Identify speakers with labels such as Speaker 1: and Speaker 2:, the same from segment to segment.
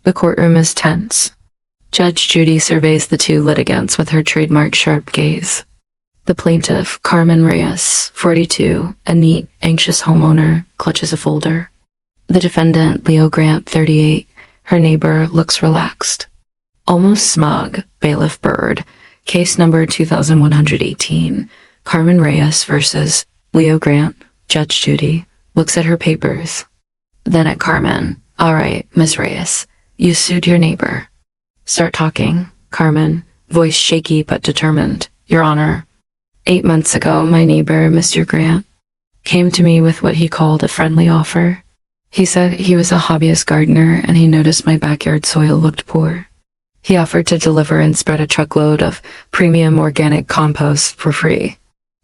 Speaker 1: The courtroom is tense. Judge Judy surveys the two litigants with her trademark sharp gaze. The plaintiff, Carmen Reyes, 42, a neat, anxious homeowner, clutches a folder. The defendant, Leo Grant, 38, her neighbor, looks relaxed. Almost smug, bailiff Bird, case number 2118, Carmen Reyes versus Leo Grant. Judge Judy looks at her papers, then at Carmen. All right, Ms. Reyes, you sued your neighbor. Start talking. Carmen, voice shaky but determined. Your Honor, 8 months ago, my neighbor, Mr. Grant, came to me with what he called a friendly offer. He said he was a hobbyist gardener and he noticed my backyard soil looked poor. He offered to deliver and spread a truckload of premium organic compost for free.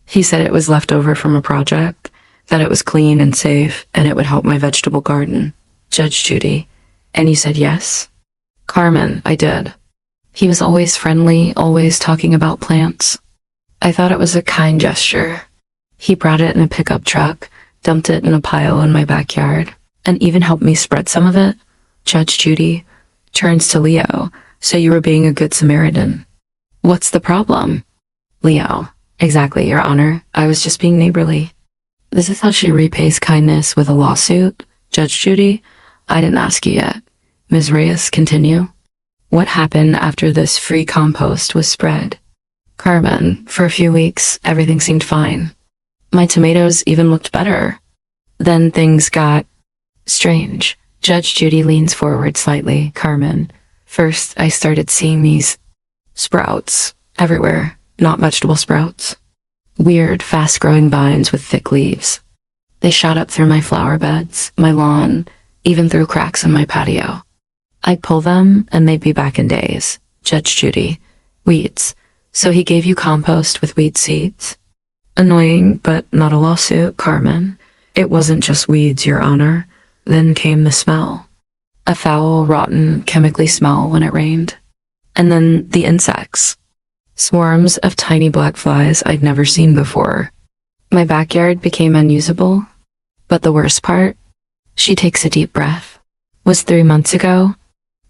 Speaker 1: He said it was left over from a project, that it was clean and safe, and it would help my vegetable garden. Judge Judy, and you said yes? Carmen, I did. He was always friendly, always talking about plants. I thought it was a kind gesture. He brought it in a pickup truck, dumped it in a pile in my backyard, and even helped me spread some of it. Judge Judy turns to Leo. So you were being a good Samaritan. What's the problem? Leo, exactly, Your Honor. I was just being neighborly. This is how she repays kindness with a lawsuit? Judge Judy, I didn't ask you yet. Ms. Reyes, continue. What happened after this free compost was spread? Carmen, for a few weeks, everything seemed fine. My tomatoes even looked better. Then things got strange. Judge Judy leans forward slightly. Carmen, first I started seeing these sprouts everywhere, not vegetable sprouts. Weird, fast-growing vines with thick leaves. They shot up through my flower beds, my lawn, even through cracks in my patio. I'd pull them and they'd be back in days. Judge Judy, weeds. So he gave you compost with weed seeds? Annoying, but not a lawsuit, Carmen. It wasn't just weeds, Your Honor. Then came the smell. A foul, rotten, chemically smell when it rained. And then the insects. Swarms of tiny black flies I'd never seen before. My backyard became unusable. But the worst part, she takes a deep breath, was 3 months ago.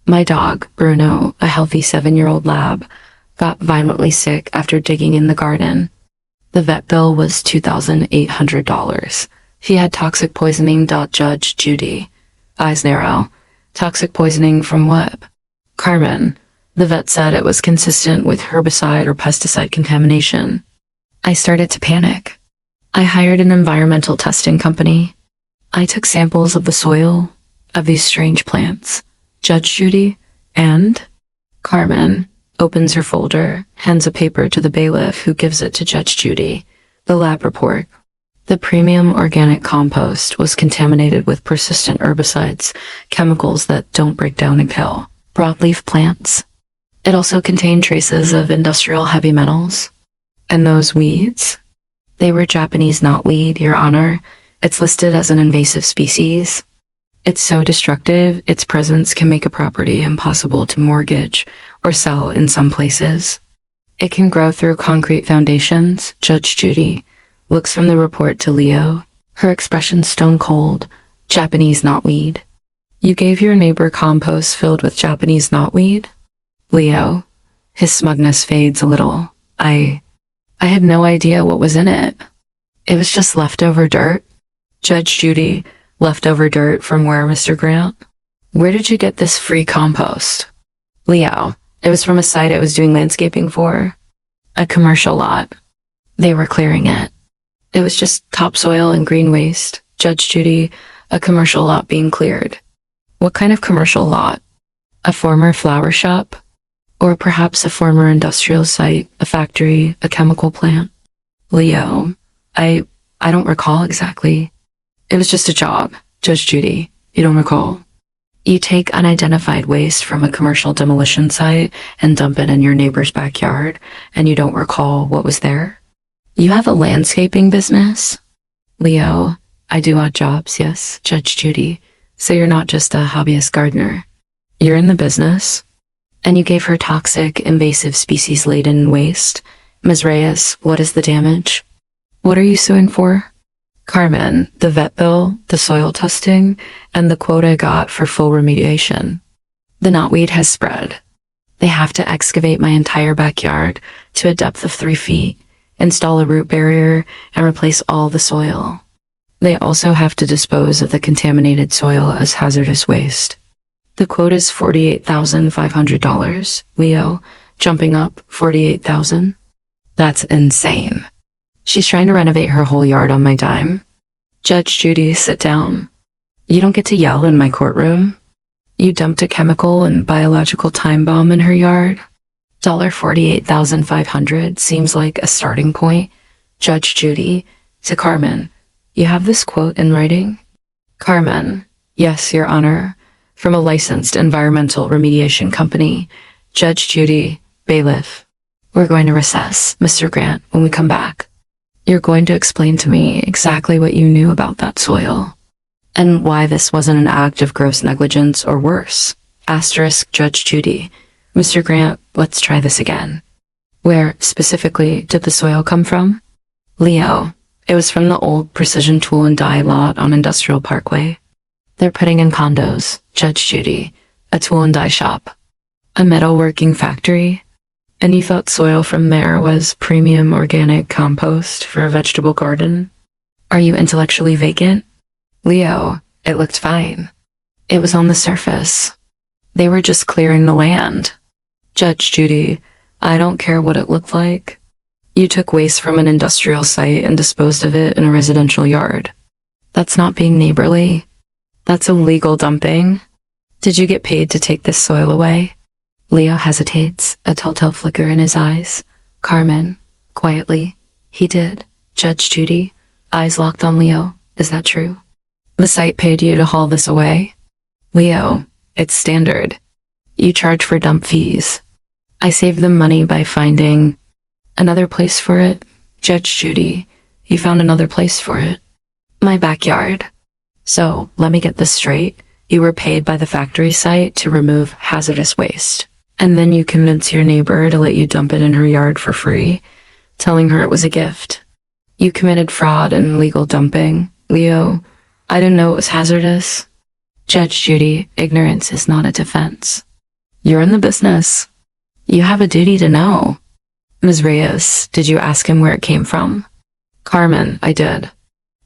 Speaker 1: My dog, Bruno, a healthy 7-year-old lab, got violently sick after digging in the garden. The vet bill was $2,800. He had toxic poisoning. Judge Judy, eyes narrow. Toxic poisoning from what? Carmen, the vet said it was consistent with herbicide or pesticide contamination. I started to panic. I hired an environmental testing company. I took samples of the soil, of these strange plants. Judge Judy, and? Carmen opens her folder, hands a paper to the bailiff who gives it to Judge Judy. The lab report. The premium organic compost was contaminated with persistent herbicides, chemicals that don't break down and kill. Broadleaf plants. It also contained traces of industrial heavy metals. And those weeds? They were Japanese knotweed, Your Honor. It's listed as an invasive species. It's so destructive, its presence can make a property impossible to mortgage or sell in some places. It can grow through concrete foundations. Judge Judy looks from the report to Leo, her expression stone cold. Japanese knotweed. You gave your neighbor compost filled with Japanese knotweed? Leo, his smugness fades a little. I had no idea what was in it. It was just leftover dirt. Judge Judy, leftover dirt from where, Mr. Grant? Where did you get this free compost? Leo, it was from a site I was doing landscaping for. A commercial lot. They were clearing it. It was just topsoil and green waste. Judge Judy, a commercial lot being cleared. What kind of commercial lot? A former flower shop? Or perhaps a former industrial site, a factory, a chemical plant? Leo, I don't recall exactly. It was just a job. Judge Judy, you don't recall? You take unidentified waste from a commercial demolition site and dump it in your neighbor's backyard, and you don't recall what was there? You have a landscaping business? Leo, I do odd jobs, yes, Judge Judy. So you're not just a hobbyist gardener. You're in the business. And you gave her toxic, invasive species-laden waste. Ms. Reyes, what is the damage? What are you suing for? Carmen, the vet bill, the soil testing, and the quote I got for full remediation. The knotweed has spread. They have to excavate my entire backyard to a depth of 3 feet, install a root barrier, and replace all the soil. They also have to dispose of the contaminated soil as hazardous waste. The quote is $48,500. Leo, jumping up, 48,000. That's insane. She's trying to renovate her whole yard on my dime. Judge Judy, sit down. You don't get to yell in my courtroom. You dumped a chemical and biological time bomb in her yard. $48,500 seems like a starting point. Judge Judy, to Carmen, you have this quote in writing? Carmen, yes, Your Honor. From a licensed environmental remediation company. Judge Judy, bailiff. We're going to recess, Mr. Grant, when we come back. You're going to explain to me exactly what you knew about that soil. And why this wasn't an act of gross negligence or worse. Asterisk Judge Judy. Mr. Grant, let's try this again. Where, specifically, did the soil come from? Leo, it was from the old Precision Tool and Die lot on Industrial Parkway. They're putting in condos, Judge Judy, a tool and die shop, a metalworking factory, and you thought soil from there was premium organic compost for a vegetable garden? Are you intellectually vacant? Leo, it looked fine. It was on the surface. They were just clearing the land. Judge Judy, I don't care what it looked like. You took waste from an industrial site and disposed of it in a residential yard. That's not being neighborly. That's illegal dumping. Did you get paid to take this soil away? Leo hesitates, a telltale flicker in his eyes. Carmen, quietly, he did. Judge Judy, eyes locked on Leo. Is that true? The site paid you to haul this away? Leo, it's standard. You charge for dump fees. I saved them money by finding another place for it. Judge Judy, you found another place for it. My backyard. So, let me get this straight. You were paid by the factory site to remove hazardous waste. And then you convince your neighbor to let you dump it in her yard for free, telling her it was a gift. You committed fraud and illegal dumping. Leo, I didn't know it was hazardous. Judge Judy, ignorance is not a defense. You're in the business. You have a duty to know. Ms. Reyes, did you ask him where it came from? Carmen, I did.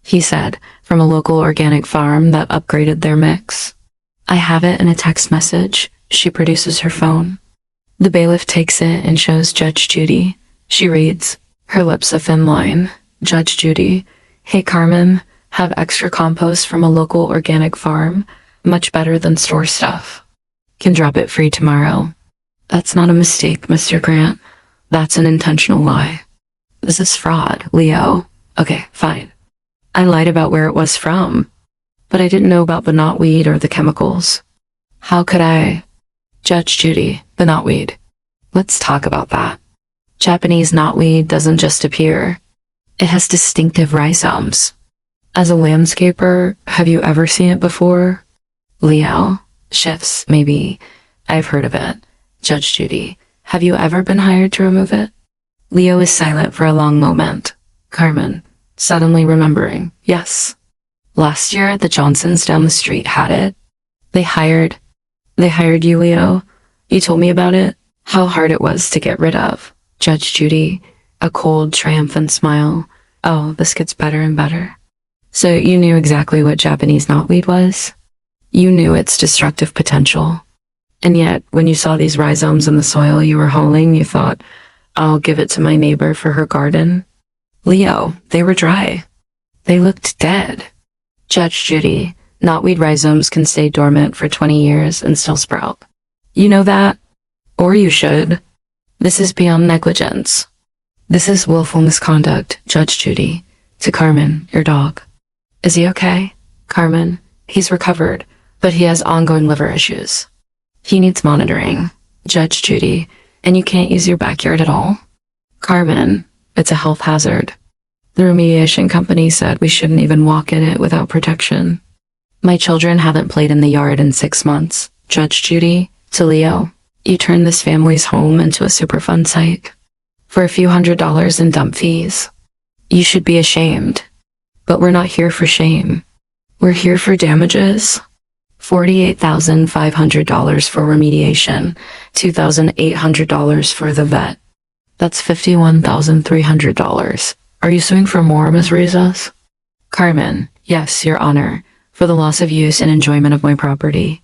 Speaker 1: He said, from a local organic farm that upgraded their mix. I have it in a text message. She produces her phone. The bailiff takes it and shows Judge Judy. She reads, her lips a thin line. Judge Judy, hey Carmen, have extra compost from a local organic farm. Much better than store stuff. Can drop it free tomorrow. That's not a mistake, Mr. Grant. That's an intentional lie. This is fraud, Leo. Okay, fine. I lied about where it was from, but I didn't know about the knotweed or the chemicals. How could I? Judge Judy, the knotweed. Let's talk about that. Japanese knotweed doesn't just appear. It has distinctive rhizomes. As a landscaper, have you ever seen it before? Leo, shifts, maybe. I've heard of it. Judge Judy, have you ever been hired to remove it? Leo is silent for a long moment. Carmen, suddenly remembering, yes. Last year, the Johnsons down the street had it. They hired you, Leo. You told me about it. How hard it was to get rid of. Judge Judy, a cold, triumphant smile. Oh, this gets better and better. So you knew exactly what Japanese knotweed was? You knew its destructive potential. And yet, when you saw these rhizomes in the soil you were hauling, you thought, I'll give it to my neighbor for her garden. Leo, they were dry. They looked dead. Judge Judy, knotweed rhizomes can stay dormant for 20 years and still sprout. You know that? Or you should. This is beyond negligence. This is willful misconduct, Judge Judy. To Carmen, your dog. Is he okay? Carmen, he's recovered, but he has ongoing liver issues. He needs monitoring. Judge Judy, and you can't use your backyard at all? Carmen, it's a health hazard. The remediation company said we shouldn't even walk in it without protection. My children haven't played in the yard in 6 months. Judge Judy, to Leo, you turned this family's home into a Superfund site. For a few $100s in dump fees. You should be ashamed. But we're not here for shame. We're here for damages. $48,500 for remediation, $2,800 for the vet. That's $51,300. Are you suing for more, Ms. Rivas? Carmen, yes, Your Honor, for the loss of use and enjoyment of my property.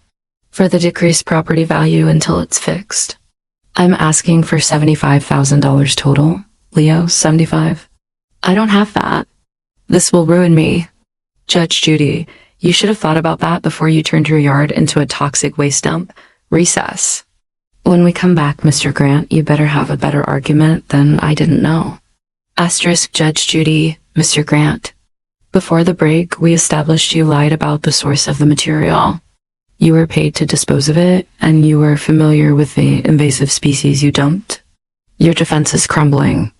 Speaker 1: For the decreased property value until it's fixed. I'm asking for $75,000 total. Leo, 75. I don't have that. This will ruin me. Judge Judy, you should have thought about that before you turned your yard into a toxic waste dump. Recess. When we come back, Mr. Grant, you better have a better argument than I didn't know. Asterisk Judge Judy, Mr. Grant. Before the break, we established you lied about the source of the material. You were paid to dispose of it, and you were familiar with the invasive species you dumped. Your defense is crumbling.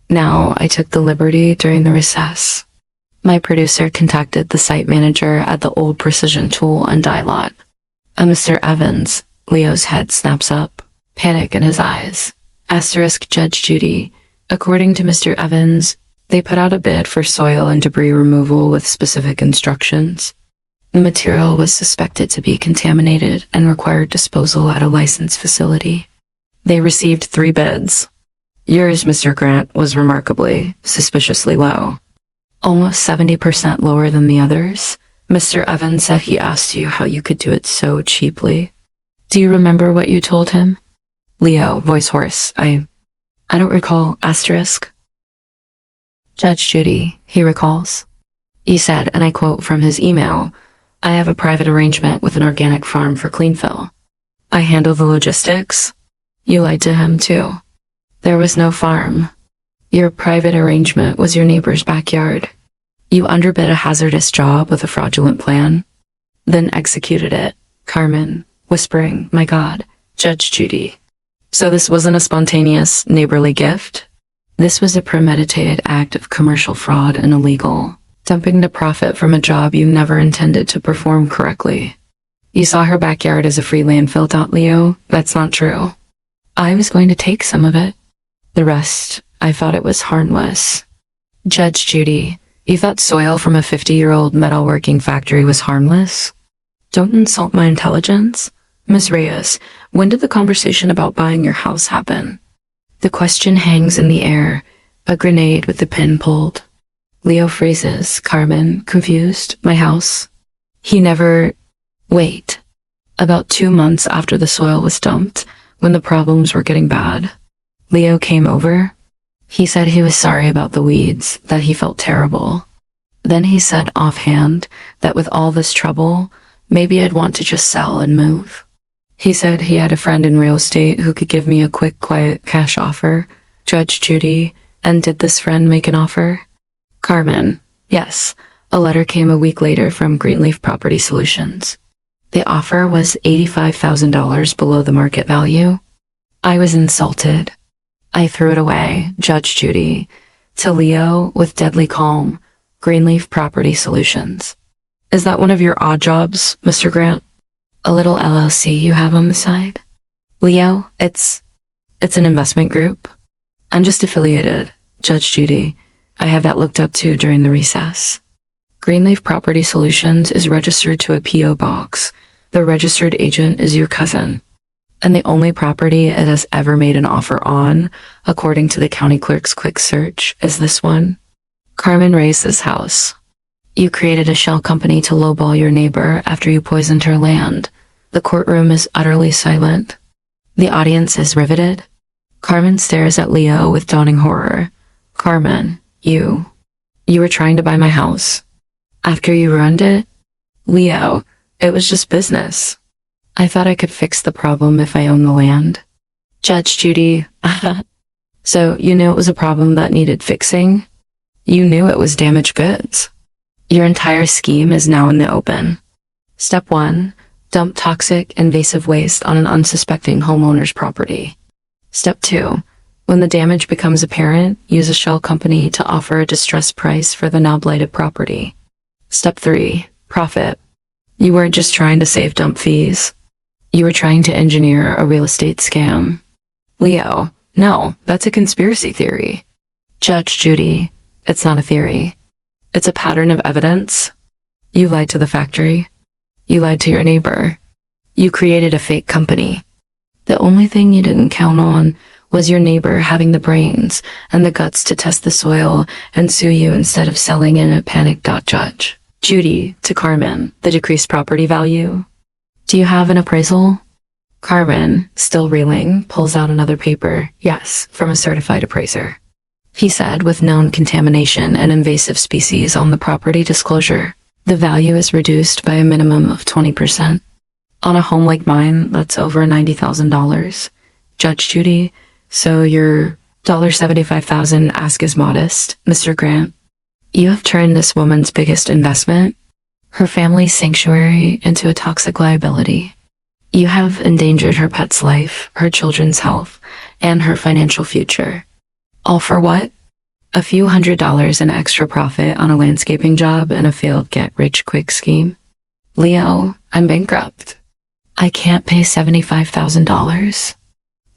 Speaker 1: Now, I took the liberty during the recess. My producer contacted the site manager at the old precision tool and die lot. Mr. Evans, Leo's head snaps up, panic in his eyes. Asterisk Judge Judy. According to Mr. Evans, they put out a bid for soil and debris removal with specific instructions. The material was suspected to be contaminated and required disposal at a licensed facility. They received 3 bids. Yours, Mr. Grant, was remarkably, suspiciously low. Almost 70% lower than the others. Mr. Evans said he asked you how you could do it so cheaply. Do you remember what you told him? Leo, voice hoarse. I don't recall. Asterisk. Judge Judy, he recalls. He said, and I quote from his email, I have a private arrangement with an organic farm for clean fill. I handle the logistics. You lied to him too. There was no farm. Your private arrangement was your neighbor's backyard. You underbid a hazardous job with a fraudulent plan, then executed it. Carmen, whispering, my God, Judge Judy. So this wasn't a spontaneous, neighborly gift? This was a premeditated act of commercial fraud and illegal, dumping to profit from a job you never intended to perform correctly. You saw her backyard as a free landfill. Leo, that's not true. I was going to take some of it. The rest, I thought it was harmless. Judge Judy, you thought soil from a 50-year-old metalworking factory was harmless? Don't insult my intelligence. Ms. Reyes, when did the conversation about buying your house happen? The question hangs in the air, a grenade with the pin pulled. Leo freezes. Carmen, confused. My house? He never... Wait. About 2 months after the soil was dumped, when the problems were getting bad, Leo came over. He said he was sorry about the weeds, that he felt terrible. Then he said offhand that with all this trouble, maybe I'd want to just sell and move. He said he had a friend in real estate who could give me a quick, quiet cash offer. Judge Judy, and did this friend make an offer? Carmen, yes. A letter came a week later from Greenleaf Property Solutions. The offer was $85,000 below the market value. I was insulted. I threw it away, Judge Judy. To Leo, with deadly calm, Greenleaf Property Solutions. Is that one of your odd jobs, Mr. Grant? A little LLC you have on the side? Leo, it's an investment group. I'm just affiliated, Judge Judy. I have that looked up to during the recess. Greenleaf Property Solutions is registered to a P.O. box. The registered agent is your cousin. And the only property it has ever made an offer on, according to the county clerk's quick search, is this one. Carmen Reyes' house. You created a shell company to lowball your neighbor after you poisoned her land. The courtroom is utterly silent. The audience is riveted. Carmen stares at Leo with dawning horror. Carmen, you were trying to buy my house. After you ruined it? Leo, it was just business. I thought I could fix the problem if I owned the land. Judge Judy, so you knew it was a problem that needed fixing? You knew it was damaged goods. Your entire scheme is now in the open. Step 1. Dump toxic, invasive waste on an unsuspecting homeowner's property. Step 2. When the damage becomes apparent, use a shell company to offer a distressed price for the now blighted property. Step 3. Profit. You weren't just trying to save dump fees. You were trying to engineer a real estate scam. Leo, no, that's a conspiracy theory. Judge Judy, it's not a theory. It's a pattern of evidence. You lied to the factory. You lied to your neighbor. You created a fake company. The only thing you didn't count on was your neighbor having the brains and the guts to test the soil and sue you instead of selling in a panic. Judge Judy to Carmen, the decreased property value. Do you have an appraisal? Carmen, still reeling, pulls out another paper. Yes, from a certified appraiser. He said, with known contamination and invasive species on the property disclosure, the value is reduced by a minimum of 20%. On a home like mine, that's over $90,000. Judge Judy, so your $75,000 ask is modest, Mr. Grant. You have turned this woman's biggest investment, her family's sanctuary, into a toxic liability. You have endangered her pet's life, her children's health, and her financial future. All for what? A few $100s in extra profit on a landscaping job and a failed get-rich-quick scheme? Leo, I'm bankrupt. I can't pay $75,000.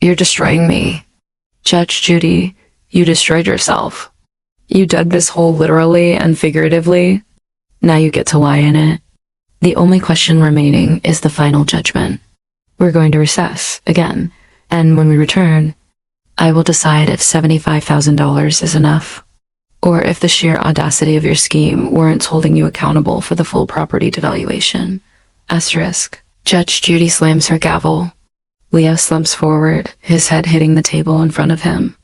Speaker 1: You're destroying me. Judge Judy, you destroyed yourself. You dug this hole literally and figuratively. Now you get to lie in it. The only question remaining is the final judgment. We're going to recess again, and when we return, I will decide if $75,000 is enough, or if the sheer audacity of your scheme warrants holding you accountable for the full property devaluation. Asterisk. Judge Judy slams her gavel. Leo slumps forward, his head hitting the table in front of him.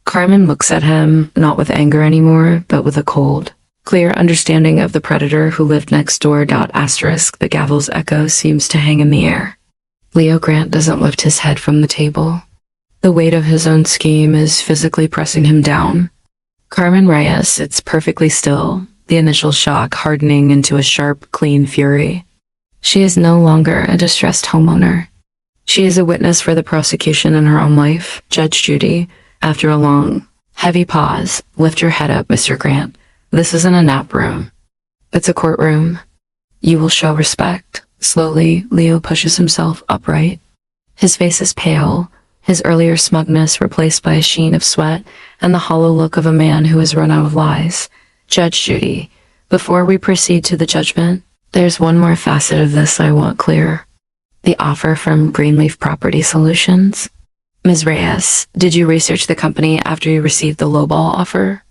Speaker 1: Carmen looks at him, not with anger anymore, but with a cold, clear understanding of the predator who lived next door. Asterisk. The gavel's echo seems to hang in the air. Leo Grant doesn't lift his head from the table. The weight of his own scheme is physically pressing him down. Carmen Reyes sits perfectly still, the initial shock hardening into a sharp, clean fury. She is no longer a distressed homeowner. She is a witness for the prosecution in her own life. Judge Judy, after a long, heavy pause, lift your head up, Mr. Grant. This isn't a nap room. It's a courtroom. You will show respect. Slowly, Leo pushes himself upright. His face is pale, his earlier smugness replaced by a sheen of sweat and the hollow look of a man who has run out of lies. Judge Judy, before we proceed to the judgment, there's one more facet of this I want clear. The offer from Greenleaf Property Solutions. Ms. Reyes, did you research the company after you received the lowball offer?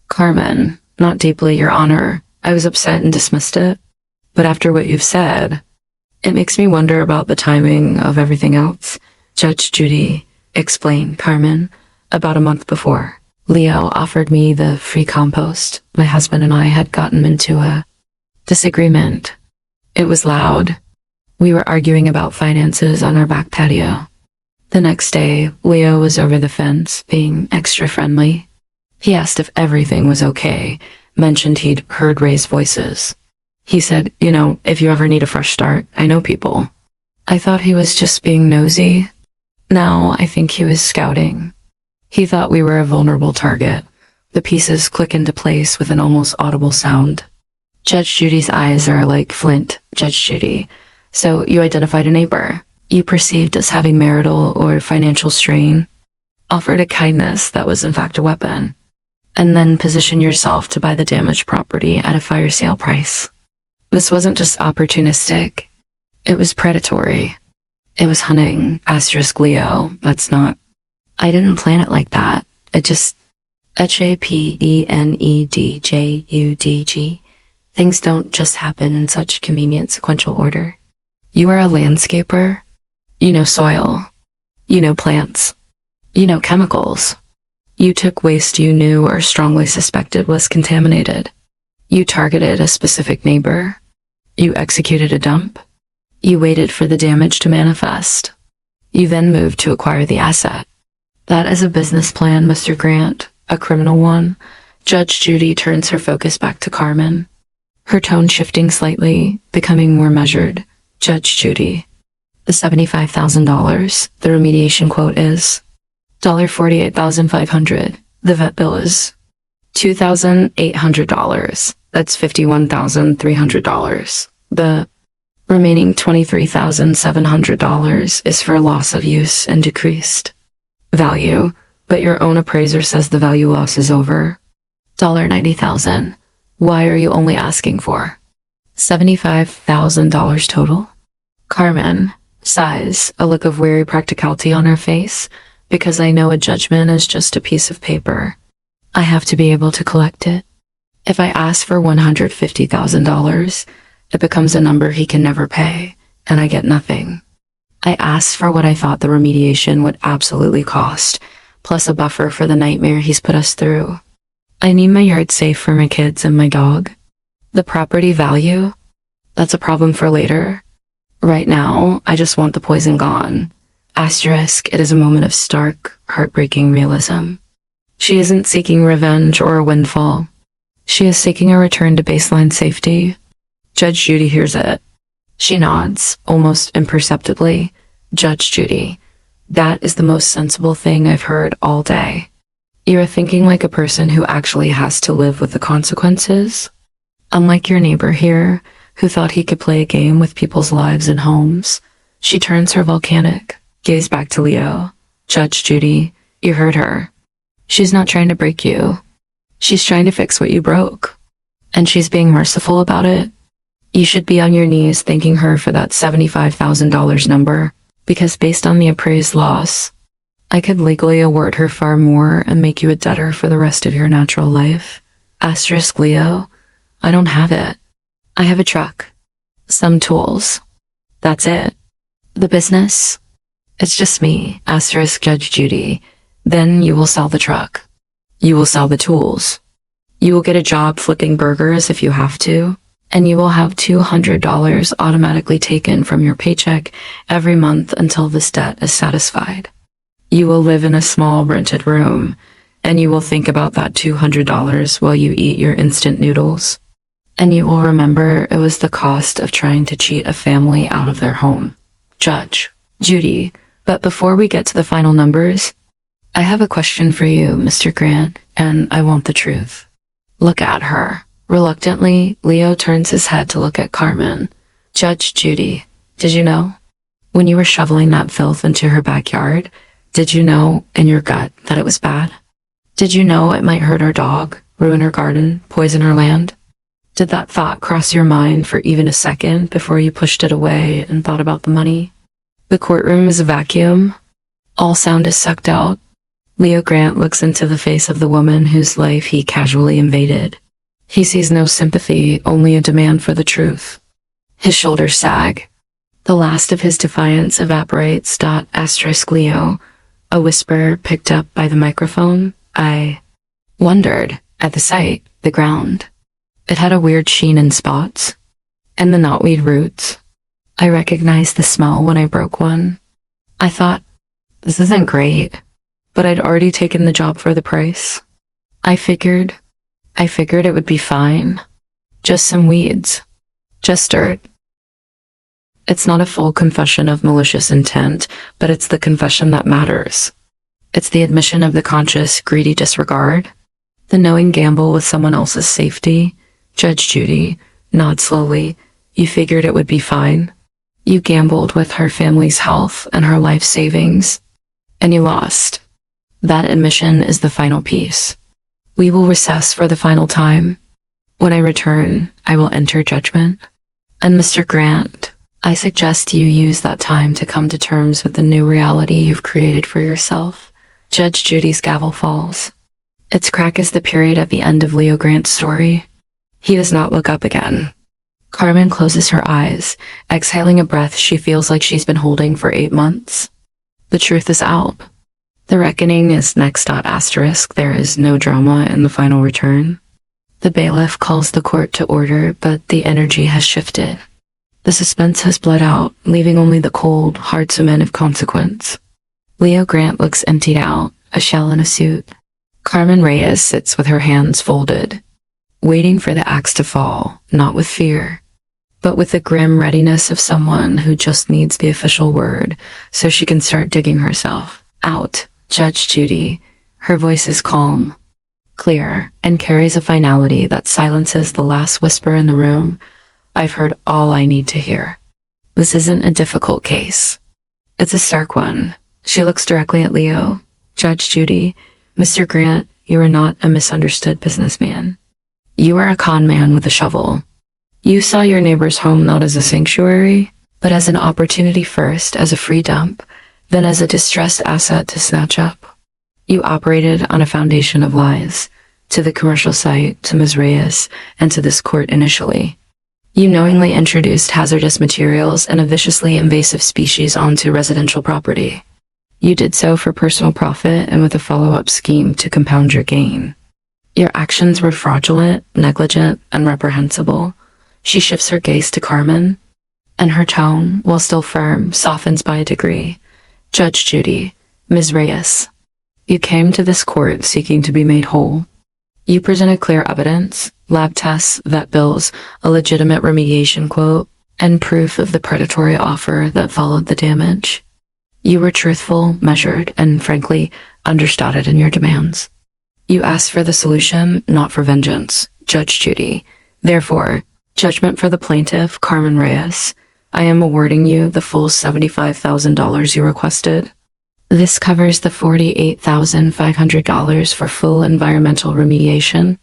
Speaker 1: Carmen, not deeply, Your Honor. I was upset and dismissed it. But after what you've said, it makes me wonder about the timing of everything else. Judge Judy, explain, Carmen. About a month before, Leo offered me the free compost. My husband and I had gotten into a disagreement. It was loud. We were arguing about finances on our back patio. The next day, Leo was over the fence, being extra friendly. He asked if everything was okay, mentioned he'd heard raised voices. He said, if you ever need a fresh start, I know people. I thought he was just being nosy. Now I think he was scouting. He thought we were a vulnerable target. The pieces click into place with an almost audible sound. Judge Judy's eyes are like flint. Judge Judy, so you identified a neighbor you perceived as having marital or financial strain, offered a kindness that was in fact a weapon, and then positioned yourself to buy the damaged property at a fire sale price. This wasn't just opportunistic. It was predatory. It was hunting. Asterisk Leo. That's not. I didn't plan it like that. It just. HAPENEDJUDG. Things don't just happen in such convenient sequential order. You are a landscaper. You know soil. You know plants. You know chemicals. You took waste you knew or strongly suspected was contaminated. You targeted a specific neighbor. You executed a dump. You waited for the damage to manifest. You then moved to acquire the asset. That is a business plan, Mr. Grant, a criminal one. Judge Judy turns her focus back to Carmen, her tone shifting slightly, becoming more measured. Judge Judy, the $75,000, the remediation quote is $48,500. The vet bill is $2,800. That's $51,300. The remaining $23,700 is for loss of use and decreased value, but your own appraiser says the value loss is over $90,000. Why are you only asking for $75,000 total? Carmen sighs, a look of weary practicality on her face, because I know a judgment is just a piece of paper. I have to be able to collect it. If I ask for $150,000, it becomes a number he can never pay, and I get nothing. I asked for what I thought the remediation would absolutely cost, plus a buffer for the nightmare he's put us through. I need my yard safe for my kids and my dog. The property value? That's a problem for later. Right now, I just want the poison gone. Asterisk, it is a moment of stark, heartbreaking realism. She isn't seeking revenge or a windfall. She is seeking a return to baseline safety. Judge Judy hears it. She nods, almost imperceptibly. Judge Judy, that is the most sensible thing I've heard all day. You are thinking like a person who actually has to live with the consequences. Unlike your neighbor here, who thought he could play a game with people's lives and homes. She turns her volcanic gaze back to Leo. Judge Judy, you heard her. She's not trying to break you. She's trying to fix what you broke. And she's being merciful about it. You should be on your knees thanking her for that $75,000 number, because based on the appraised loss, I could legally award her far more and make you a debtor for the rest of your natural life. Asterisk Leo, I don't have it. I have a truck. Some tools. That's it. The business? It's just me. Asterisk Judge Judy. Then you will sell the truck. You will sell the tools. You will get a job flipping burgers if you have to, and you will have $200 automatically taken from your paycheck every month until this debt is satisfied. You will live in a small rented room, and you will think about that $200 while you eat your instant noodles. And you will remember it was the cost of trying to cheat a family out of their home. Judge Judy, but before we get to the final numbers, I have a question for you, Mr. Grant, and I want the truth. Look at her. Reluctantly, Leo turns his head to look at Carmen. Judge Judy, did you know? When you were shoveling that filth into her backyard, did you know in your gut that it was bad? Did you know it might hurt her dog, ruin her garden, poison her land? Did that thought cross your mind for even a second before you pushed it away and thought about the money? The courtroom is a vacuum. All sound is sucked out. Leo Grant looks into the face of the woman whose life he casually invaded. He sees no sympathy, only a demand for the truth. His shoulders sag. The last of his defiance evaporates. Asterisk Leo, a whisper picked up by the microphone. I wondered at the sight, the ground. It had a weird sheen in spots. And the knotweed roots. I recognized the smell when I broke one. I thought, this isn't great, but I'd already taken the job for the price. I figured it would be fine. Just some weeds. Just dirt. It's not a full confession of malicious intent, but it's the confession that matters. It's the admission of the conscious, greedy disregard. The knowing gamble with someone else's safety. Judge Judy, nod slowly. You figured it would be fine. You gambled with her family's health and her life savings. And you lost. That admission is the final piece. We will recess for the final time. When I return, I will enter judgment. And Mr. Grant, I suggest you use that time to come to terms with the new reality you've created for yourself. Judge Judy's gavel falls. Its crack is the period at the end of Leo Grant's story. He does not look up again. Carmen closes her eyes, exhaling a breath she feels like she's been holding for 8 months. The truth is out. The reckoning is next. Asterisk, there is no drama in the final return. The bailiff calls the court to order, but the energy has shifted. The suspense has bled out, leaving only the cold, hard cement of consequence. Leo Grant looks emptied out, a shell in a suit. Carmen Reyes sits with her hands folded, waiting for the axe to fall, not with fear, but with the grim readiness of someone who just needs the official word so she can start digging herself out. Judge Judy, her voice is calm, clear, and carries a finality that silences the last whisper in the room. I've heard all I need to hear. This isn't a difficult case. It's a stark one. She looks directly at Leo. Judge Judy, Mr. Grant, you are not a misunderstood businessman. You are a con man with a shovel. You saw your neighbor's home not as a sanctuary, but as an opportunity first, as a free dump, then as a distressed asset to snatch up. You operated on a foundation of lies, to the commercial site, to Ms. Reyes, and to this court initially. You knowingly introduced hazardous materials and a viciously invasive species onto residential property. You did so for personal profit and with a follow-up scheme to compound your gain. Your actions were fraudulent, negligent, and reprehensible. She shifts her gaze to Carmen, and her tone, while still firm, softens by a degree. Judge Judy, Ms. Reyes, you came to this court seeking to be made whole. You presented clear evidence, lab tests, vet bills, a legitimate remediation quote, and proof of the predatory offer that followed the damage. You were truthful, measured, and frankly, understated in your demands. You asked for the solution, not for vengeance, Judge Judy. Therefore, judgment for the plaintiff, Carmen Reyes. I am awarding you the full $75,000 you requested. This covers the $48,500 for full environmental remediation,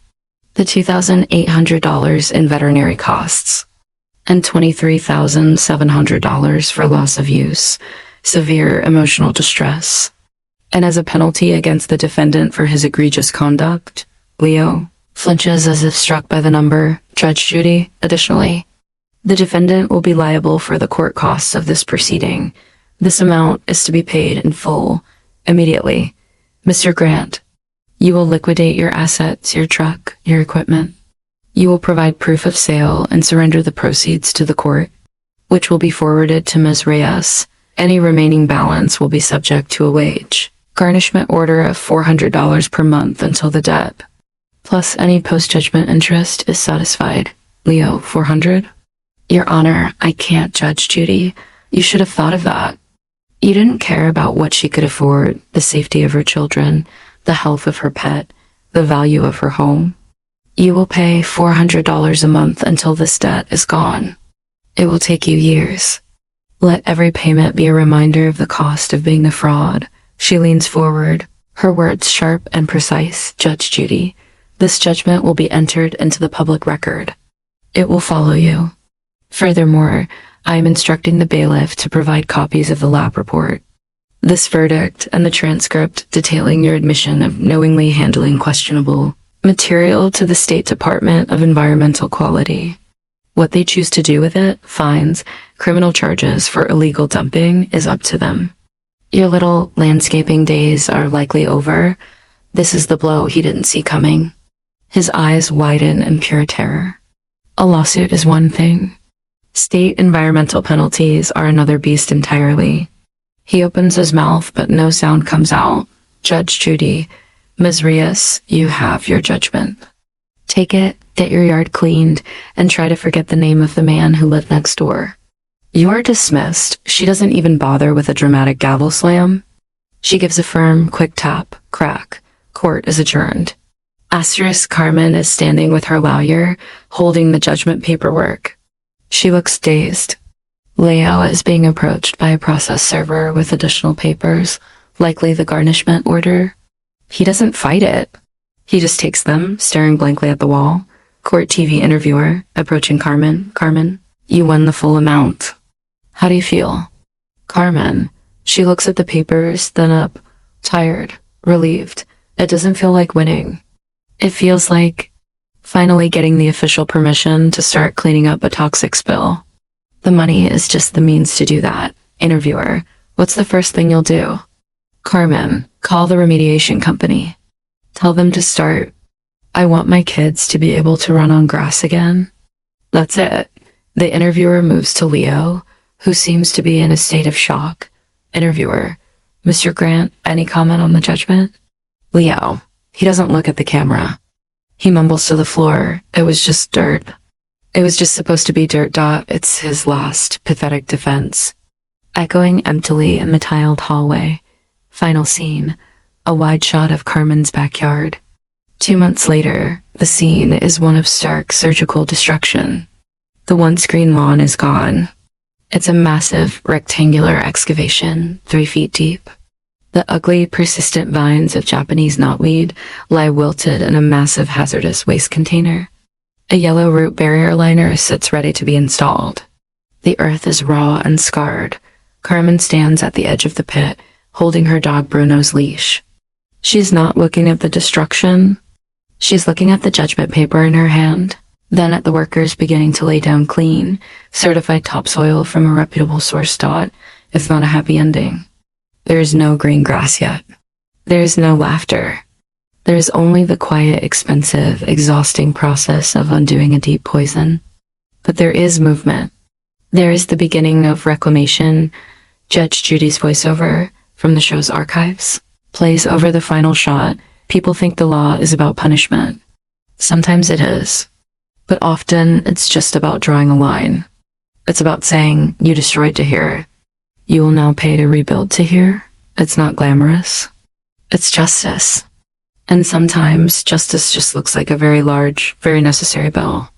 Speaker 1: the $2,800 in veterinary costs, and $23,700 for loss of use, severe emotional distress. And as a penalty against the defendant for his egregious conduct, Leo flinches as if struck by the number, Judge Judy. Additionally, the defendant will be liable for the court costs of this proceeding. This amount is to be paid in full, immediately. Mr. Grant, you will liquidate your assets, your truck, your equipment. You will provide proof of sale and surrender the proceeds to the court, which will be forwarded to Ms. Reyes. Any remaining balance will be subject to a wage garnishment order of $400 per month until the debt, plus any post-judgment interest is satisfied. Leo, $400? Your Honor, I can't, Judge Judy. You should have thought of that. You didn't care about what she could afford, the safety of her children, the health of her pet, the value of her home. You will pay $400 a month until this debt is gone. It will take you years. Let every payment be a reminder of the cost of being a fraud. She leans forward, her words sharp and precise. Judge Judy, this judgment will be entered into the public record. It will follow you. Furthermore, I am instructing the bailiff to provide copies of the lab report, this verdict, and the transcript detailing your admission of knowingly handling questionable material to the State Department of Environmental Quality. What they choose to do with it, fines, criminal charges for illegal dumping, is up to them. Your little landscaping days are likely over. This is the blow he didn't see coming. His eyes widen in pure terror. A lawsuit is one thing. State environmental penalties are another beast entirely. He opens his mouth, but no sound comes out. Judge Judy, Ms. Reyes, you have your judgment. Take it, get your yard cleaned, and try to forget the name of the man who lived next door. You are dismissed. She doesn't even bother with a dramatic gavel slam. She gives a firm, quick tap, crack. Court is adjourned. Asterisk Carmen is standing with her lawyer, holding the judgment paperwork. She looks dazed. Leo is being approached by a process server with additional papers, likely the garnishment order. He doesn't fight it. He just takes them, staring blankly at the wall. Court TV interviewer, approaching Carmen. Carmen, you won the full amount. How do you feel? Carmen. She looks at the papers, then up. Tired. Relieved. It doesn't feel like winning. It feels like finally getting the official permission to start cleaning up a toxic spill. The money is just the means to do that. Interviewer. What's the first thing you'll do? Carmen. Call the remediation company. Tell them to start. I want my kids to be able to run on grass again. That's it. The interviewer moves to Leo, who seems to be in a state of shock. Interviewer. Mr. Grant, any comment on the judgment? Leo. He doesn't look at the camera. He mumbles to the floor. It was just dirt. It was just supposed to be dirt. It's his last pathetic defense. Echoing emptily in the tiled hallway. Final scene. A wide shot of Carmen's backyard. 2 months later, the scene is one of stark surgical destruction. The one-screen lawn is gone. It's a massive, rectangular excavation, 3 feet deep. The ugly, persistent vines of Japanese knotweed lie wilted in a massive hazardous waste container. A yellow root barrier liner sits ready to be installed. The earth is raw and scarred. Carmen stands at the edge of the pit, holding her dog Bruno's leash. She's not looking at the destruction. She's looking at the judgment paper in her hand, then at the workers beginning to lay down clean, certified topsoil from a reputable source. It's not a happy ending. There is no green grass yet. There is no laughter. There is only the quiet, expensive, exhausting process of undoing a deep poison. But there is movement. There is the beginning of reclamation. Judge Judy's voiceover from the show's archives plays over the final shot. People think the law is about punishment. Sometimes it is. But often it's just about drawing a line. It's about saying, you destroyed to here. You will now pay to rebuild to here. It's not glamorous. It's justice. And sometimes justice just looks like a very large, very necessary bell.